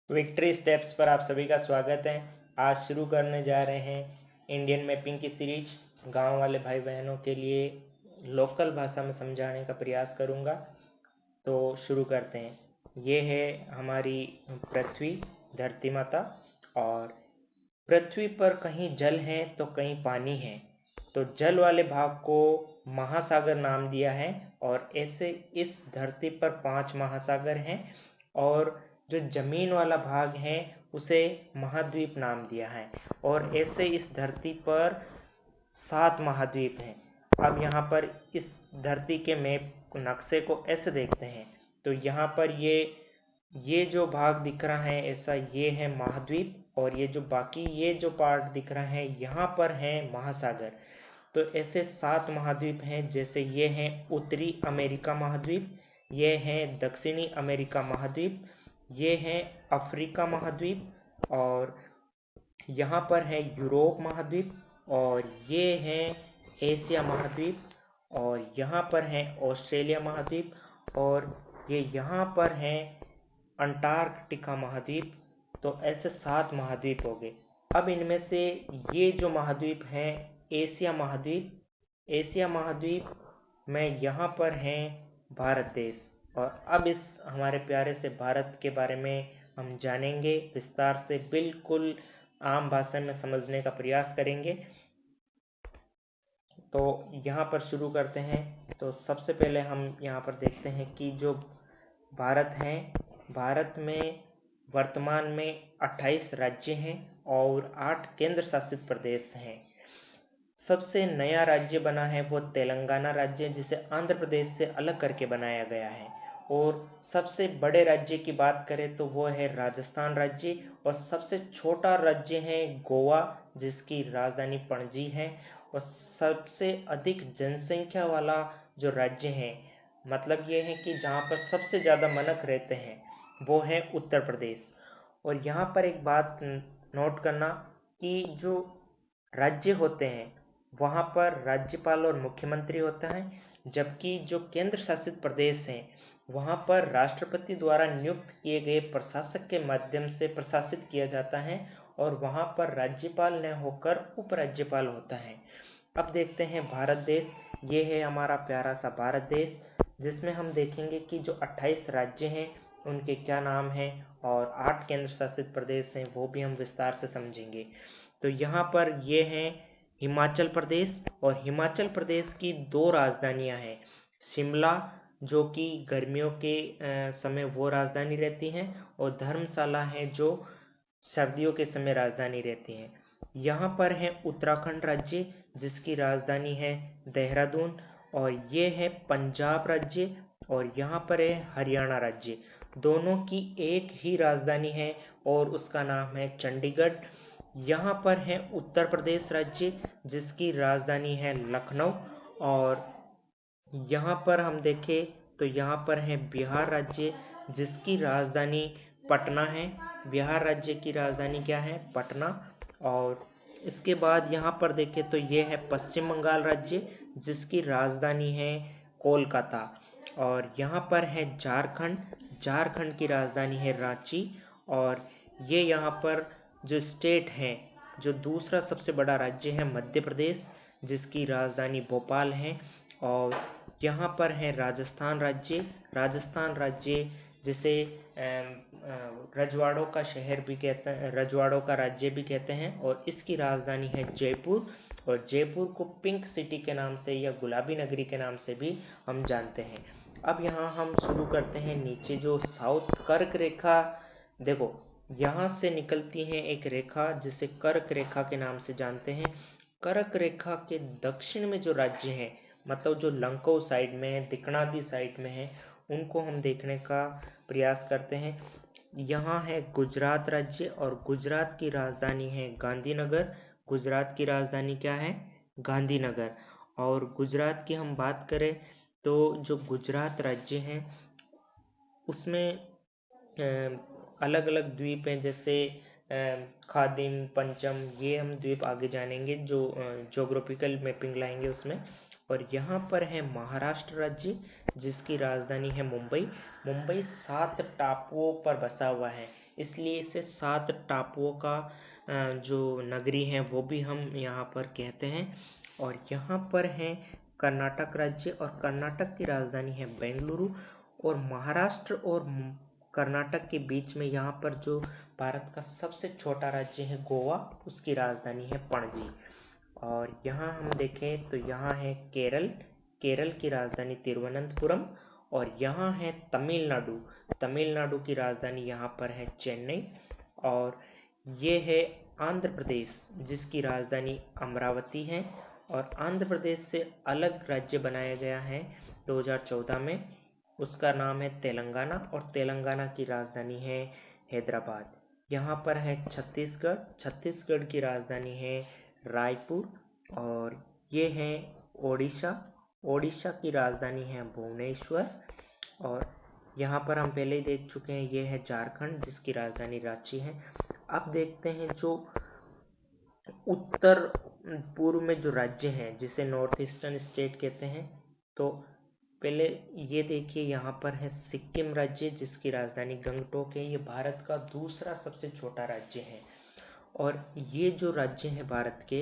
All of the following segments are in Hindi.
विक्ट्री स्टेप्स पर आप सभी का स्वागत है। आज शुरू करने जा रहे हैं इंडियन मैपिंग की सीरीज। गांव वाले भाई बहनों के लिए लोकल भाषा में समझाने का प्रयास करूंगा। तो शुरू करते हैं। ये है हमारी पृथ्वी, धरती माता। और पृथ्वी पर कहीं जल है तो कहीं पानी है। तो जल वाले भाग को महासागर नाम दिया है। और ऐसे इस धरती पर 5 महासागर हैं। और जो जमीन वाला भाग है उसे महाद्वीप नाम दिया है। और ऐसे इस धरती पर 7 महाद्वीप हैं। अब यहाँ पर इस धरती के मैप नक्शे को ऐसे देखते हैं तो यहाँ पर ये जो भाग दिख रहा है ऐसा, ये है महाद्वीप। और ये जो बाकी ये जो पार्ट दिख रहा है यहाँ पर है महासागर। तो ऐसे 7 महाद्वीप हैं। जैसे ये हैं उत्तरी अमेरिका महाद्वीप, ये हैं दक्षिणी अमेरिका महाद्वीप, ये हैं अफ्रीका महाद्वीप, और यहाँ पर है यूरोप महाद्वीप, और ये हैं एशिया महाद्वीप, और यहाँ पर है ऑस्ट्रेलिया महाद्वीप, और ये यहाँ पर है अंटार्कटिका महाद्वीप। तो ऐसे 7 महाद्वीप हो गए। अब इनमें से ये जो महाद्वीप हैं एशिया महाद्वीप में यहाँ पर है भारत देश। और अब इस हमारे प्यारे से भारत के बारे में हम जानेंगे विस्तार से, बिल्कुल आम भाषा में समझने का प्रयास करेंगे। तो यहाँ पर शुरू करते हैं। तो सबसे पहले हम यहाँ पर देखते हैं कि जो भारत है, भारत में वर्तमान में 28 राज्य हैं और 8 केंद्र शासित प्रदेश हैं। सबसे नया राज्य बना है वो तेलंगाना राज्य, जिसे आंध्र प्रदेश से अलग करके बनाया गया है। और सबसे बड़े राज्य की बात करें तो वो है राजस्थान राज्य। और सबसे छोटा राज्य है गोवा, जिसकी राजधानी पणजी है। और सबसे अधिक जनसंख्या वाला जो राज्य है, मतलब ये है कि जहाँ पर सबसे ज़्यादा मनक रहते हैं, वो है उत्तर प्रदेश। और यहाँ पर एक बात नोट करना कि जो राज्य होते हैं वहाँ पर राज्यपाल और मुख्यमंत्री होता है, जबकि जो केंद्र शासित प्रदेश हैं वहाँ पर राष्ट्रपति द्वारा नियुक्त किए गए प्रशासक के माध्यम से प्रशासित किया जाता है। और वहाँ पर राज्यपाल न होकर उपराज्यपाल होता है। अब देखते हैं भारत देश। ये है हमारा प्यारा सा भारत देश, जिसमें हम देखेंगे कि जो 28 राज्य हैं उनके क्या नाम हैं, और 8 केंद्र शासित प्रदेश हैं वो भी हम विस्तार से समझेंगे। तो यहाँ पर ये हैं हिमाचल प्रदेश। और हिमाचल प्रदेश की 2 राजधानियाँ हैं, शिमला जो कि गर्मियों के समय वो राजधानी रहती हैं, और धर्मशाला है जो सर्दियों के समय राजधानी रहती है। यहाँ पर है उत्तराखंड राज्य, जिसकी राजधानी है देहरादून। और ये है पंजाब राज्य, और यहाँ पर है हरियाणा राज्य। दोनों की एक ही राजधानी है और उसका नाम है चंडीगढ़। यहाँ पर है उत्तर प्रदेश राज्य, जिसकी राजधानी है लखनऊ। और यहाँ पर हम देखें तो यहाँ पर है बिहार राज्य, जिसकी राजधानी पटना है। बिहार राज्य की राजधानी क्या है? पटना। और इसके बाद यहाँ पर देखें तो ये है पश्चिम बंगाल राज्य, जिसकी राजधानी है कोलकाता। और यहाँ पर है झारखंड की राजधानी है रांची। और ये यहाँ पर जो स्टेट है, जो दूसरा सबसे बड़ा राज्य है मध्य प्रदेश, जिसकी राजधानी भोपाल है। और यहाँ पर है राजस्थान राज्य जिसे रजवाड़ों का शहर भी कहते हैं, रजवाड़ों का राज्य भी कहते हैं। और इसकी राजधानी है जयपुर। और जयपुर को पिंक सिटी के नाम से या गुलाबी नगरी के नाम से भी हम जानते हैं। अब यहाँ हम शुरू करते हैं नीचे जो साउथ कर्क रेखा, देखो यहाँ से निकलती है एक रेखा जिसे कर्क रेखा के नाम से जानते हैं। कर्क रेखा के दक्षिण में जो राज्य हैं, मतलब जो लंको साइड में है, दिकनादी साइड में है, उनको हम देखने का प्रयास करते हैं। यहाँ है गुजरात राज्य, और गुजरात की राजधानी है गांधीनगर। गुजरात की राजधानी क्या है? गांधीनगर। और गुजरात की हम बात करें तो जो गुजरात राज्य है उसमें अलग अलग द्वीप हैं, जैसे खादिम, पंचम, ये हम द्वीप आगे जानेंगे जो जोग्राफिकल मैपिंग लाएंगे उसमें। और यहाँ पर है महाराष्ट्र राज्य, जिसकी राजधानी है मुंबई। मुंबई 7 टापुओं पर बसा हुआ है। इसलिए इसे 7 टापुओं का जो नगरी है वो भी हम यहाँ पर कहते हैं। और यहाँ पर है कर्नाटक राज्य, और कर्नाटक की राजधानी है बेंगलुरु। और महाराष्ट्र और कर्नाटक के बीच में यहाँ पर जो भारत का सबसे छोटा राज्य है गोवा, उसकी राजधानी है पणजी। और यहाँ हम देखें तो यहाँ है केरल, केरल की राजधानी तिरुवनंतपुरम। और यहाँ है तमिलनाडु, तमिलनाडु की राजधानी यहाँ पर है चेन्नई। और ये है आंध्र प्रदेश, जिसकी राजधानी अमरावती है। और आंध्र प्रदेश से अलग राज्य बनाया गया है 2014 में, उसका नाम है तेलंगाना, और तेलंगाना की राजधानी है हैदराबाद। यहाँ पर है छत्तीसगढ़, छत्तीसगढ़ की राजधानी है रायपुर। और ये है ओडिशा, ओडिशा की राजधानी है भुवनेश्वर। और यहाँ पर हम पहले ही देख चुके हैं, ये है झारखंड, जिसकी राजधानी रांची है। अब देखते हैं जो उत्तर पूर्व में जो राज्य हैं, जिसे नॉर्थ ईस्टर्न स्टेट कहते हैं। तो पहले ये देखिए, यहाँ पर है सिक्किम राज्य, जिसकी राजधानी गंगटोक है। ये भारत का दूसरा सबसे छोटा राज्य है। और ये जो राज्य हैं भारत के,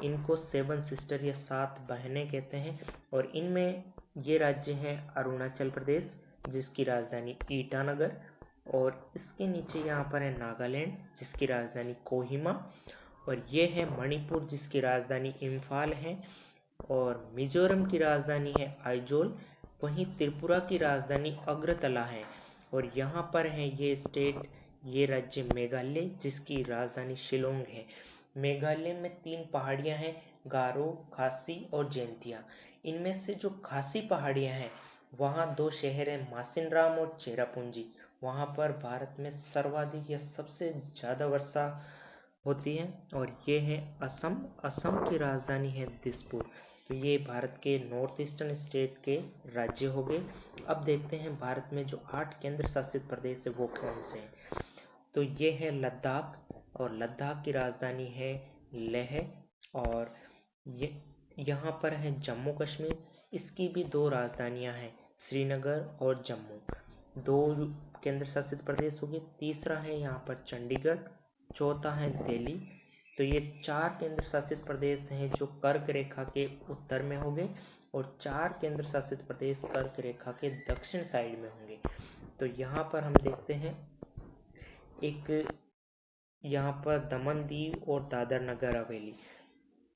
इनको 7 सिस्टर या 7 बहनें कहते हैं। और इनमें ये राज्य हैं अरुणाचल प्रदेश, जिसकी राजधानी ईटानगर। और इसके नीचे यहाँ पर है नागालैंड, जिसकी राजधानी कोहिमा। और ये है मणिपुर, जिसकी राजधानी इम्फाल है। और मिजोरम की राजधानी है आइजोल। वहीं त्रिपुरा की राजधानी अगरतला है। और यहाँ पर है ये स्टेट, ये राज्य मेघालय, जिसकी राजधानी शिलोंग है। मेघालय में 3 पहाड़ियाँ हैं, गारो, खासी और जैंतिया। इनमें से जो खासी पहाड़ियाँ हैं, वहाँ 2 शहर हैं, मासिनराम और चेरापूंजी। वहाँ पर भारत में सर्वाधिक या सबसे ज़्यादा वर्षा होती है। और ये है असम, असम की राजधानी है दिसपुर। तो ये भारत के नॉर्थ ईस्टर्न स्टेट के राज्य हो गए। अब देखते हैं भारत में जो 8 केंद्र शासित प्रदेश है वो कौन से हैं। तो ये है लद्दाख, और लद्दाख की राजधानी है लेह। और ये यहाँ पर है जम्मू कश्मीर, इसकी भी 2 राजधानियाँ हैं, श्रीनगर और जम्मू। 2 केंद्र शासित प्रदेश हो गए। तीसरा है यहाँ पर चंडीगढ़, चौथा है दिल्ली। तो ये 4 केंद्र शासित प्रदेश हैं जो कर्क रेखा के उत्तर में होंगे, और 4 केंद्र शासित प्रदेश कर्क रेखा के दक्षिण साइड में होंगे। तो यहाँ पर हम देखते हैं, एक यहाँ पर दमन दीव और दादर नगर हवेली,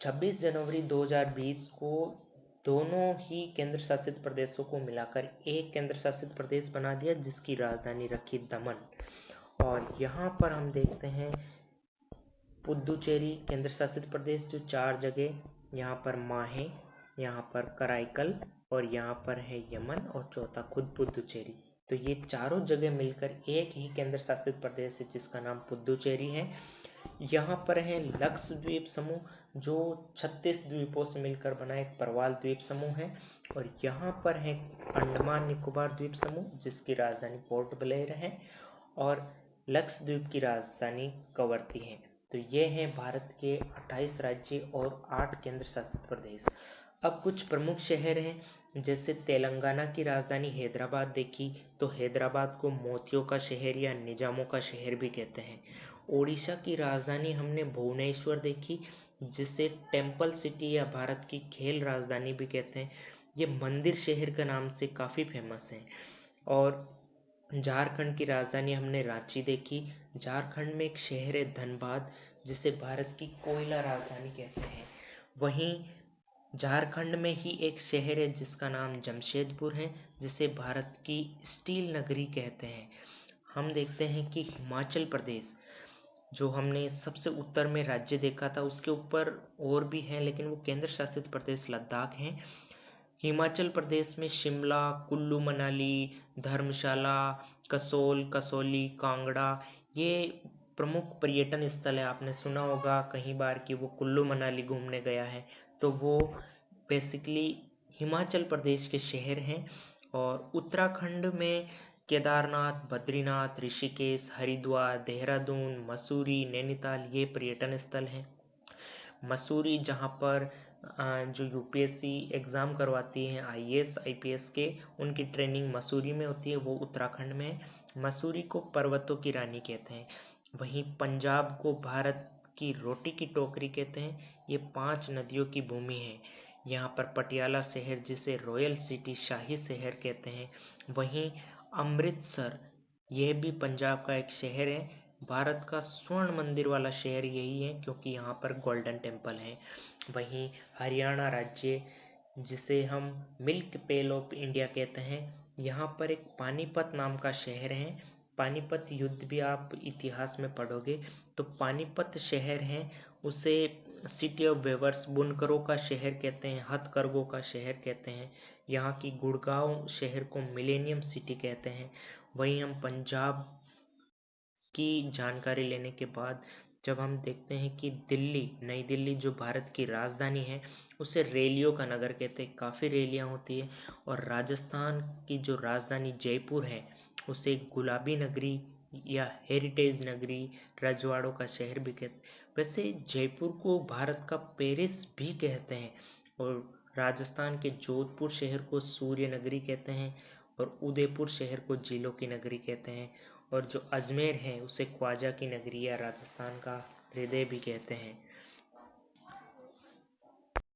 26 जनवरी 2020 को दोनों ही केंद्र शासित प्रदेशों को मिलाकर एक केंद्र शासित प्रदेश बना दिया, जिसकी राजधानी रखी दमन। और यहाँ पर हम देखते हैं पुदुचेरी केंद्र शासित प्रदेश, जो 4 जगह, यहाँ पर माहे, यहाँ पर कराईकल, और यहाँ पर है यमन, और चौथा खुद पुदुचेरी। तो ये चारों जगह मिलकर एक ही केंद्र शासित प्रदेश है, जिसका नाम पुदुचेरी है। यहाँ पर है लक्षद्वीप समूह, जो 36 द्वीपों से मिलकर बना एक प्रवाल द्वीप समूह है। और यहाँ पर है अंडमान निकोबार द्वीप समूह, जिसकी राजधानी पोर्ट ब्लेयर है। और लक्षद्वीप की राजधानी कवरत्ती है। तो ये हैं भारत के 28 राज्य और 8 केंद्र शासित प्रदेश। अब कुछ प्रमुख शहर हैं, जैसे तेलंगाना की राजधानी हैदराबाद देखी, तो हैदराबाद को मोतियों का शहर या निजामों का शहर भी कहते हैं। ओडिशा की राजधानी हमने भुवनेश्वर देखी, जिसे टेम्पल सिटी या भारत की खेल राजधानी भी कहते हैं। ये मंदिर शहर के नाम से काफ़ी फेमस है। और झारखंड की राजधानी हमने रांची देखी। झारखंड में एक शहर है धनबाद, जिसे भारत की कोयला राजधानी कहते हैं। वहीं झारखंड में ही एक शहर है जिसका नाम जमशेदपुर है, जिसे भारत की स्टील नगरी कहते हैं। हम देखते हैं कि हिमाचल प्रदेश, जो हमने सबसे उत्तर में राज्य देखा था, उसके ऊपर और भी हैं, लेकिन वो केंद्र शासित प्रदेश लद्दाख हैं। हिमाचल प्रदेश में शिमला, कुल्लू मनाली, धर्मशाला, कसोल, कसौली, कांगड़ा, ये प्रमुख पर्यटन स्थल है। आपने सुना होगा कहीं बार कि वो कुल्लू मनाली घूमने गया है, तो वो बेसिकली हिमाचल प्रदेश के शहर हैं। और उत्तराखंड में केदारनाथ, बद्रीनाथ, ऋषिकेश, हरिद्वार, देहरादून, मसूरी, नैनीताल, ये पर्यटन स्थल हैं। मसूरी, जहाँ पर जो यूपीएससी एग्ज़ाम करवाती हैं आईएएस आईपीएस के, उनकी ट्रेनिंग मसूरी में होती है, वो उत्तराखंड में है। मसूरी को पर्वतों की रानी कहते हैं। वहीं पंजाब को भारत की रोटी की टोकरी कहते हैं। ये 5 नदियों की भूमि है। यहाँ पर पटियाला शहर, जिसे रॉयल सिटी, शाही शहर कहते हैं। वहीं अमृतसर, यह भी पंजाब का एक शहर है। भारत का स्वर्ण मंदिर वाला शहर यही है, क्योंकि यहाँ पर गोल्डन टेम्पल है। वहीं हरियाणा राज्य, जिसे हम मिल्क पेल ऑफ इंडिया कहते हैं, यहाँ पर एक पानीपत नाम का शहर है। पानीपत युद्ध भी आप इतिहास में पढ़ोगे तो पानीपत शहर है, उसे सिटी ऑफ वेवर्स, बुनकरों का शहर कहते हैं, हथकरघों का शहर कहते हैं। यहाँ की गुड़गांव शहर को मिलेनियम सिटी कहते हैं। वहीं हम पंजाब की जानकारी लेने के बाद जब हम देखते हैं कि दिल्ली, नई दिल्ली जो भारत की राजधानी है, उसे रैलियों का नगर कहते हैं। काफ़ी रैलियाँ होती है। और राजस्थान की जो राजधानी जयपुर है, उसे गुलाबी नगरी या हेरिटेज नगरी, रजवाड़ों का शहर भी कहते हैं। वैसे जयपुर को भारत का पेरिस भी कहते हैं। और राजस्थान के जोधपुर शहर को सूर्य नगरी कहते हैं। और उदयपुर शहर को झीलों की नगरी कहते हैं। और जो अजमेर है, उसे ख्वाजा की नगरी या राजस्थान का हृदय भी कहते हैं।